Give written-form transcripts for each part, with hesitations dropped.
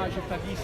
J'ai pas dit ici.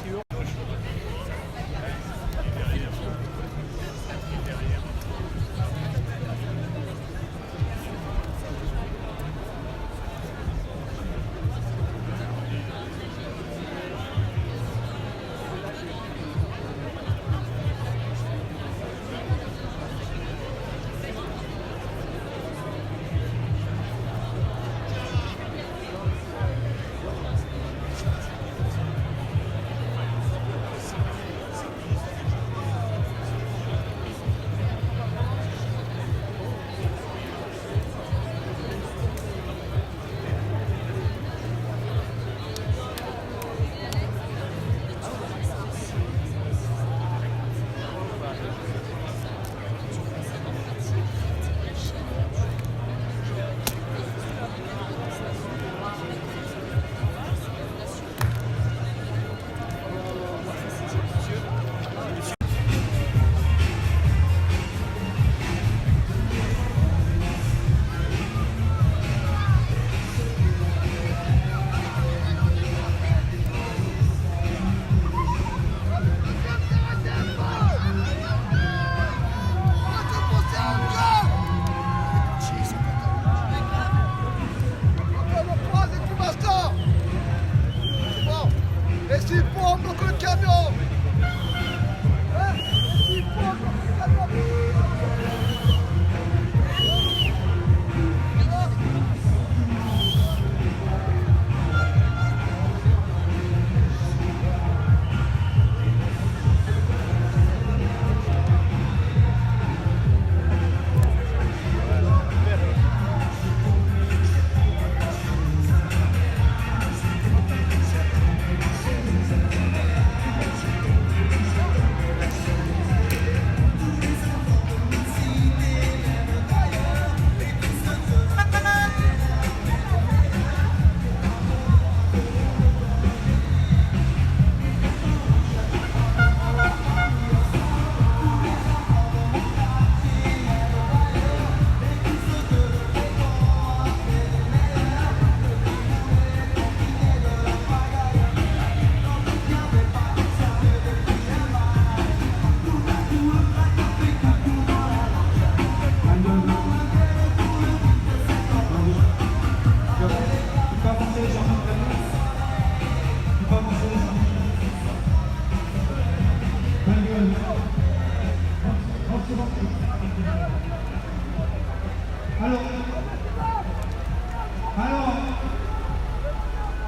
Alors,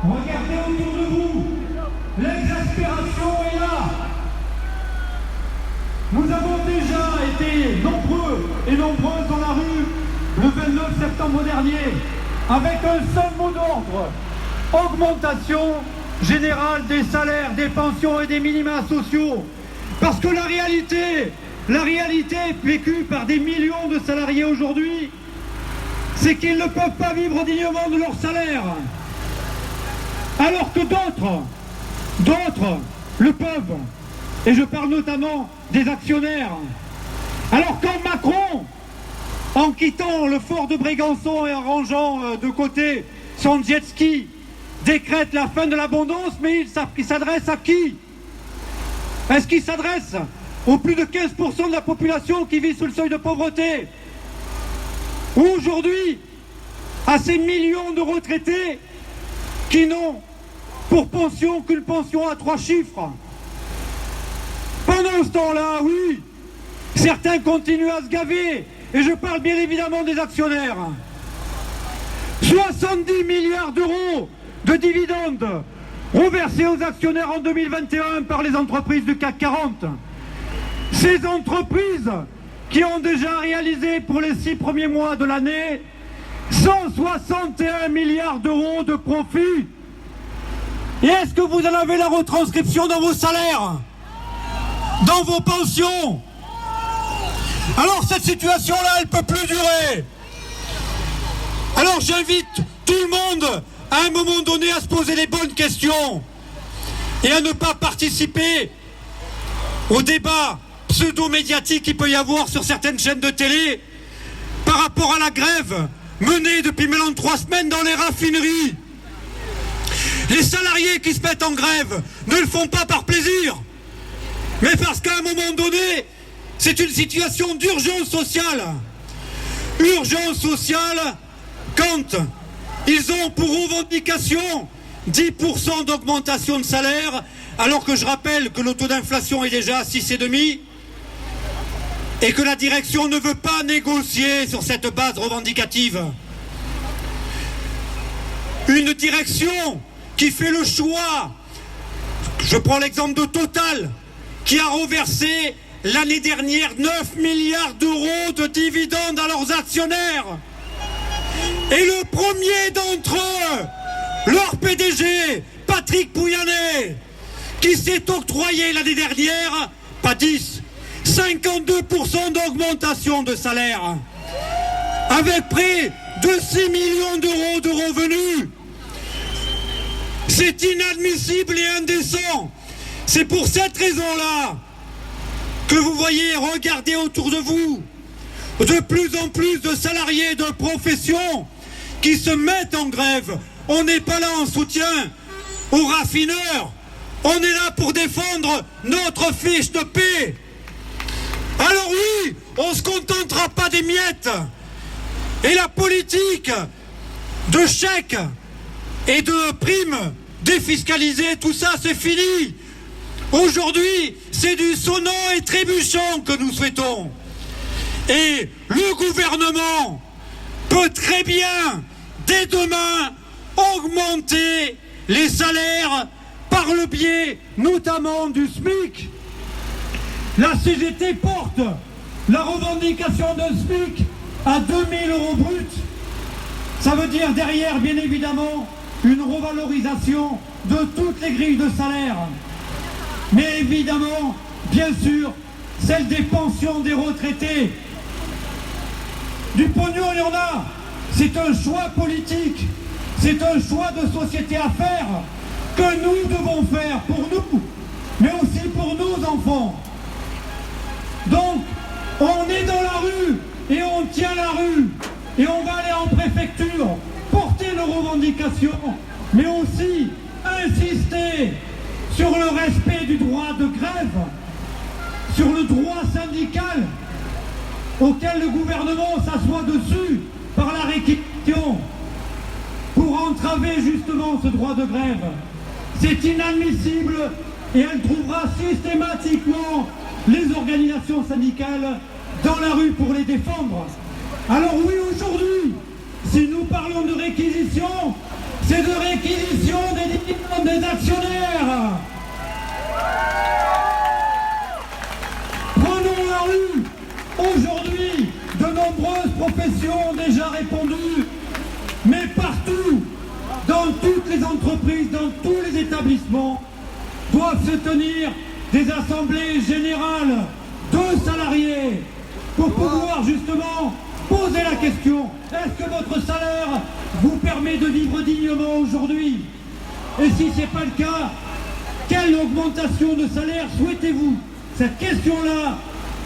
regardez autour de vous, l'exaspération est là. Nous avons déjà été nombreux et nombreuses dans la rue le 29 septembre dernier, avec un seul mot d'ordre: augmentation générale des salaires, des pensions et des minima sociaux. Parce que la réalité vécue par des millions de salariés aujourd'hui, c'est qu'ils ne peuvent pas vivre dignement de leur salaire. Alors que d'autres le peuvent. Et je parle notamment des actionnaires. Alors quand Macron, en quittant le fort de Brégançon et en rangeant de côté son jet ski, décrète la fin de l'abondance, mais il s'adresse à qui? Est-ce qu'il s'adresse aux plus de 15% de la population qui vit sous le seuil de pauvreté? Ou aujourd'hui, à ces millions de retraités qui n'ont pour pension qu'une pension à 3 chiffres? Pendant ce temps-là, oui, certains continuent à se gaver, et je parle bien évidemment des actionnaires. 70 milliards d'euros de dividendes reversés aux actionnaires en 2021 par les entreprises du CAC 40. Ces entreprises qui ont déjà réalisé pour les 6 premiers mois de l'année 161 milliards d'euros de profit. Et est-ce que vous en avez la retranscription dans vos salaires, dans vos pensions? Alors cette situation-là, elle ne peut plus durer. Alors j'invite tout le monde à un moment donné à se poser les bonnes questions et à ne pas participer au débat pseudo-médiatique qu'il peut y avoir sur certaines chaînes de télé par rapport à la grève menée depuis maintenant 3 semaines dans les raffineries. Les salariés qui se mettent en grève ne le font pas par plaisir, mais parce qu'à un moment donné, c'est une situation d'urgence sociale. Urgence sociale quand ils ont pour revendication 10% d'augmentation de salaire, alors que je rappelle que le taux d'inflation est déjà à 6,5%, et que la direction ne veut pas négocier sur cette base revendicative. Une direction qui fait le choix, je prends l'exemple de Total, qui a reversé l'année dernière 9 milliards d'euros de dividendes à leurs actionnaires. Et le premier d'entre eux, leur PDG, Patrick Pouyanné, qui s'est octroyé l'année dernière, pas 10, 52% d'augmentation de salaire, avec près de 6 millions d'euros de revenus. C'est inadmissible et indécent. C'est pour cette raison-là que vous voyez, regardez autour de vous, de plus en plus de salariés de profession qui se mettent en grève. On n'est pas là en soutien aux raffineurs. On est là pour défendre notre fiche de paix. Alors oui, on ne se contentera pas des miettes. Et la politique de chèques et de primes défiscalisées, tout ça c'est fini. Aujourd'hui, c'est du sonnant et trébuchant que nous souhaitons. Et le gouvernement peut très bien, dès demain, augmenter les salaires par le biais notamment du SMIC. La CGT porte la revendication d'un SMIC à 2 000 € bruts. Ça veut dire derrière, bien évidemment, une revalorisation de toutes les grilles de salaire. Mais évidemment, bien sûr, celle des pensions des retraités. Du pognon, il y en a. C'est un choix politique. C'est un choix de société à faire que nous devons faire pour nous, mais aussi pour nos enfants. Donc, on est dans la rue et on tient la rue. Et on va aller en préfecture, porter nos revendications, mais aussi insister sur le respect du droit de grève, sur le droit syndical auquel le gouvernement s'assoit dessus par la réquisition pour entraver justement ce droit de grève. C'est inadmissible et elle trouvera systématiquement les organisations syndicales dans la rue pour les défendre. Alors oui, aujourd'hui, si nous parlons de réquisition, c'est de réquisition des dividendes des actionnaires. Prenons la rue. Aujourd'hui, de nombreuses professions ont déjà répondu, mais partout, dans toutes les entreprises, dans tous les établissements, doivent se tenir des assemblées générales de salariés pour pouvoir justement poser la question: est-ce que votre salaire vous permet de vivre dignement aujourd'hui? Et si ce n'est pas le cas, quelle augmentation de salaire souhaitez-vous? Cette question-là,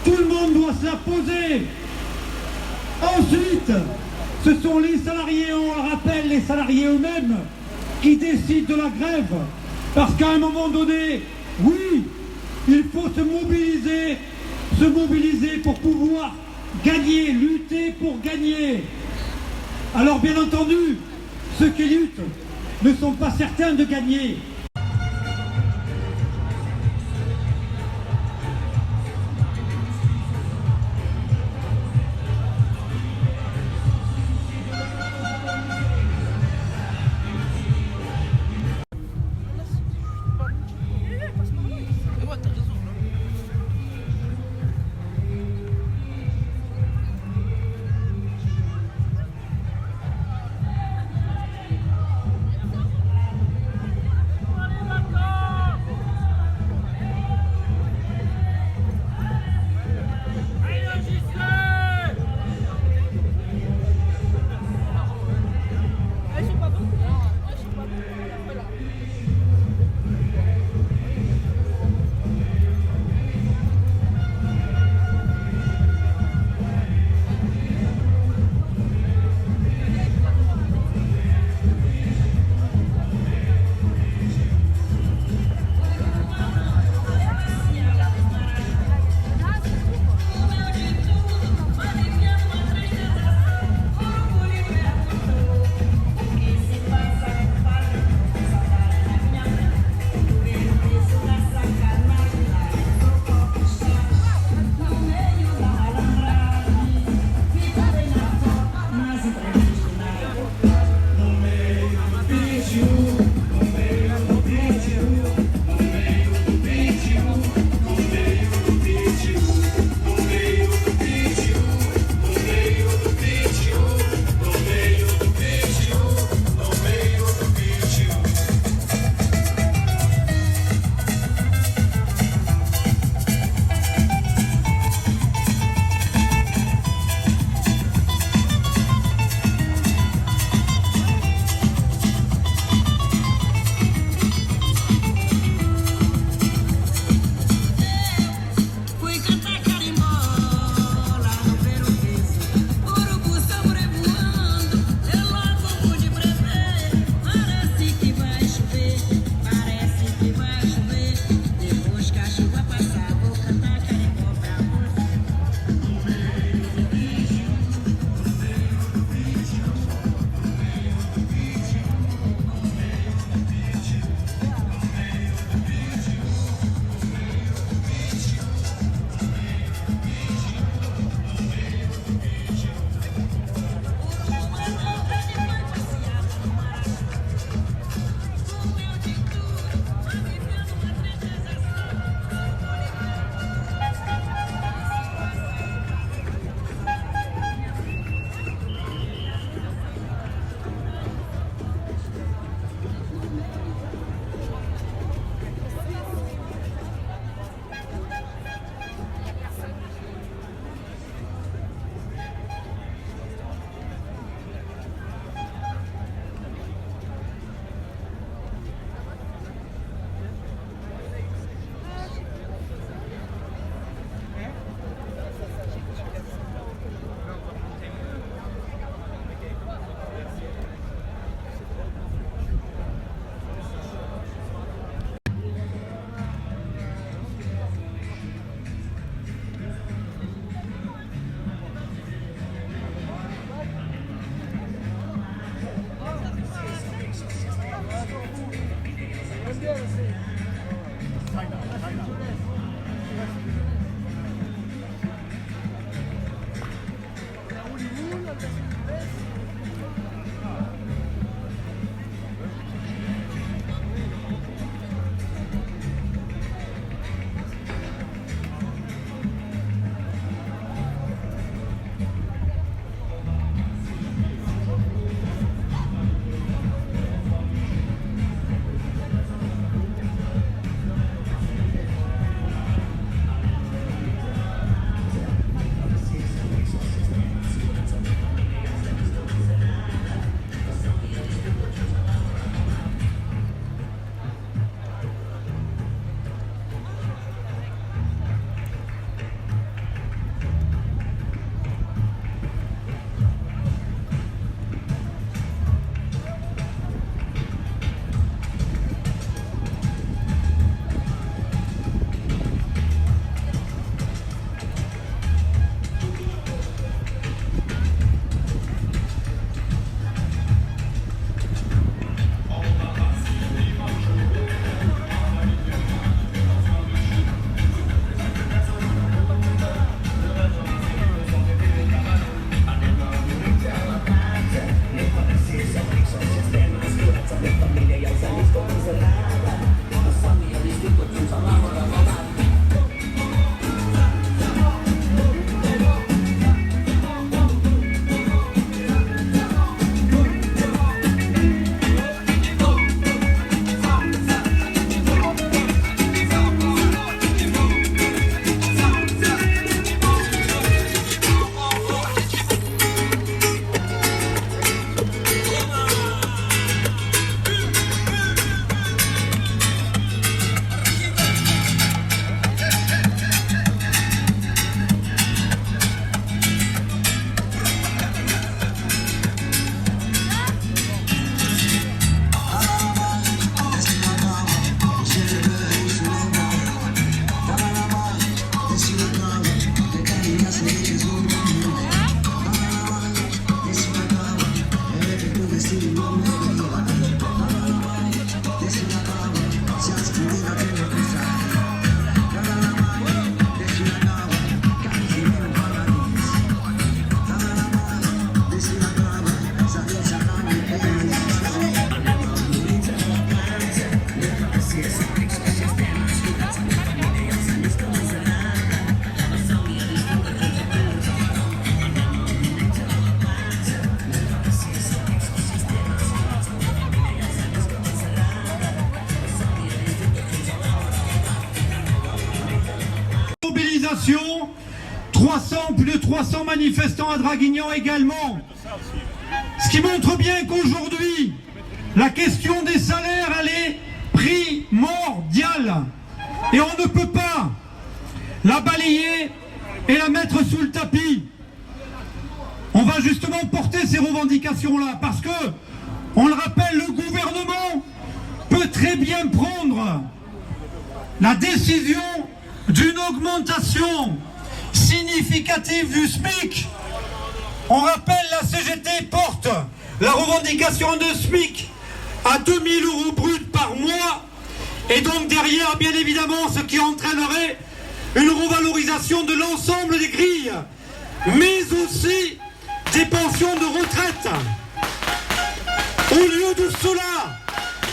tout le monde doit se la poser. Ensuite, ce sont les salariés, on le rappelle, les salariés eux-mêmes, qui décident de la grève. Parce qu'à un moment donné, oui, il faut se mobiliser pour pouvoir gagner, lutter pour gagner. Alors bien entendu, ceux qui luttent ne sont pas certains de gagner. mobilisation, plus de 300 manifestants à Draguignan également. Ce qui montre bien qu'aujourd'hui, la question des salaires, elle est primordiale. Et on ne peut pas la balayer et la mettre sous le tapis. On va justement porter ces revendications-là parce que, on le rappelle, le gouvernement peut très bien prendre la décision d'une augmentation significative du SMIC. On rappelle, la CGT porte la revendication de SMIC à 2 000 € bruts par mois, et donc derrière, bien évidemment, ce qui entraînerait une revalorisation de l'ensemble des grilles, mais aussi des pensions de retraite. Au lieu de cela,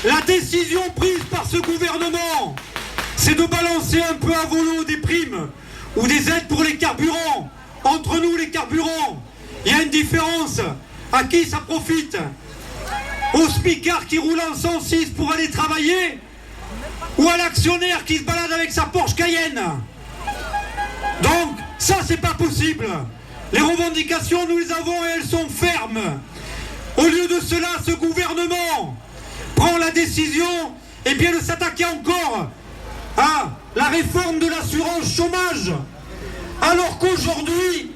la décision prise par ce gouvernement, c'est de balancer un peu à volo des primes ou des aides pour les carburants. Entre nous, les carburants, il y a une différence. À qui ça profite? Au smicard qui roule en 106 pour aller travailler, ou à l'actionnaire qui se balade avec sa Porsche Cayenne? Donc, ça, c'est pas possible. Les revendications, nous les avons et elles sont fermes. Au lieu de cela, ce gouvernement prend la décision de s'attaquer encore à la réforme de l'assurance chômage. Alors qu'aujourd'hui,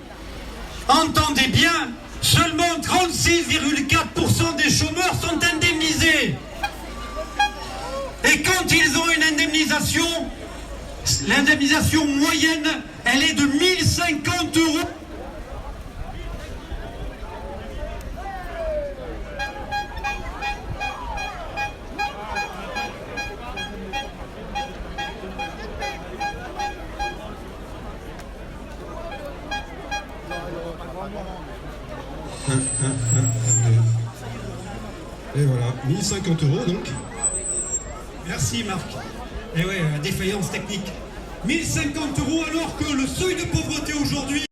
entendez bien, seulement 36,4% des chômeurs sont indemnisés. Et quand ils ont une indemnisation, l'indemnisation moyenne, elle est de 1 050 €. Et voilà, 1 050 € donc. Merci Marc. Et ouais, défaillance technique. 1 050 € alors que le seuil de pauvreté aujourd'hui